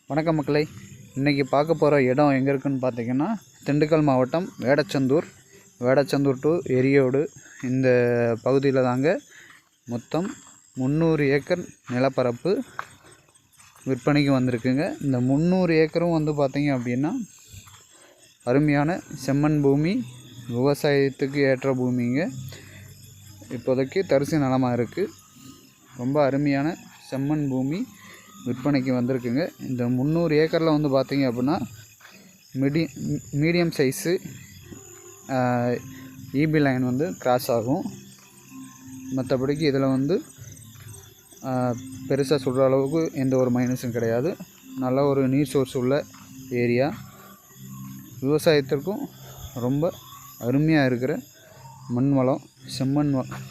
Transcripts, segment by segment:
வணக்கம் மக்களே, இன்றைக்கி பார்க்க போகிற இடம் எங்கே இருக்குதுன்னு பார்த்தீங்கன்னா திண்டுக்கல் மாவட்டம் வேடச்சந்தூர் டு எரியோடு இந்த பகுதியில் தாங்க. மொத்தம் 300 ஏக்கர் நிலப்பரப்பு விற்பனைக்கு வந்திருக்குங்க. இந்த 300 ஏக்கரும் வந்து பார்த்திங்க அப்படின்னா அருமையான செம்மண் பூமி, விவசாயத்துக்கு ஏற்ற பூமிங்க. இப்போதைக்கு தரிசு நிலமாக இருக்குது. ரொம்ப அருமையான செம்மண் பூமி விற்பனைக்கு வந்திருக்குங்க. இந்த 300 ஏக்கரில் வந்து பார்த்திங்க அப்படின்னா மீடியம் சைஸு ஈபி லைன் வந்து கிராஸ் ஆகும். மற்றபடிக்கு இதில் வந்து பெருசாக சொல்கிற அளவுக்கு எந்த ஒரு மைனஸும் கிடையாது. நல்ல ஒரு நீர் சோர்ஸ் உள்ள ஏரியா, விவசாயத்திற்கும் ரொம்ப அருமையாக இருக்கிற மண் வளம்,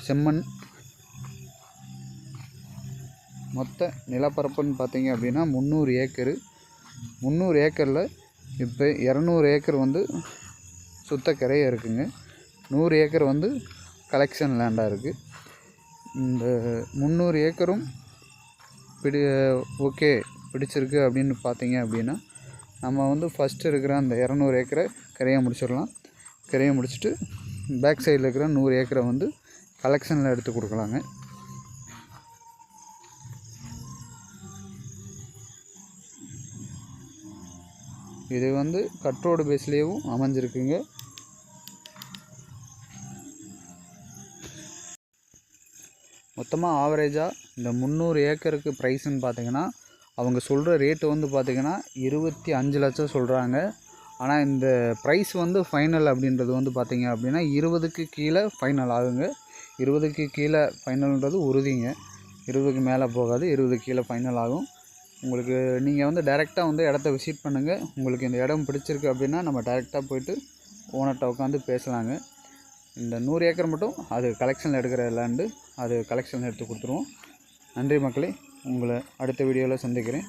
செம்மண். மொத்த நிலப்பரப்புன்னு பார்த்தீங்க அப்படின்னா 300 ஏக்கரு. 300 ஏக்கரில் இப்போ 200 ஏக்கர் வந்து சுத்தக்கரையாக இருக்குங்க. 100 ஏக்கர் வந்து கலெக்ஷன் லேண்டாக இருக்குது. இந்த 300 ஏக்கரும் ஓகே பிடிச்சிருக்கு அப்படின்னு பார்த்தீங்க அப்படின்னா நம்ம வந்து ஃபஸ்ட்டு இருக்கிற அந்த 200 ஏக்கரை கரையாக முடிச்சிடலாம். கரையை முடிச்சுட்டு பேக் சைடில் இருக்கிற 100 ஏக்கரை வந்து கலெக்ஷனில் எடுத்து கொடுக்கலாங்க. இது வந்து கட்ரோடு பேஸ்லேயும் அமைஞ்சிருக்குங்க. மொத்தமாக ஆவரேஜாக இந்த 300 ஏக்கருக்கு ப்ரைஸுன்னு பார்த்தீங்கன்னா அவங்க சொல்கிற ரேட்டு வந்து பார்த்திங்கன்னா 25 லட்சம் சொல்கிறாங்க. ஆனால் இந்த ப்ரைஸ் வந்து ஃபைனல் அப்படின்றது வந்து பார்த்திங்க அப்படின்னா 20க்கு கீழே ஃபைனல் ஆகுங்க. 20க்கு கீழே ஃபைனல்ன்றது உறுதிங்க. 20க்கு மேலே போகாது, 20க்கு கீழே ஃபைனல் ஆகும். உங்களுக்கு நீங்கள் வந்து டைரெக்டாக வந்து இடத்த விசிட் பண்ணுங்கள். உங்களுக்கு இந்த இடம் பிடிச்சிருக்கு அப்படின்னா நம்ம டைரெக்டாக போய்ட்டு ஓனர்கிட்ட உட்காந்து பேசலாங்க. இந்த 100 ஏக்கர் மட்டும் அது கலெக்ஷனில் எடுக்கிற லேண்டு, அது கலெக்ஷனில் எடுத்து கொடுத்துருவோம். நன்றி மக்களே, உங்களை அடுத்த வீடியோவில் சந்திக்கிறேன்.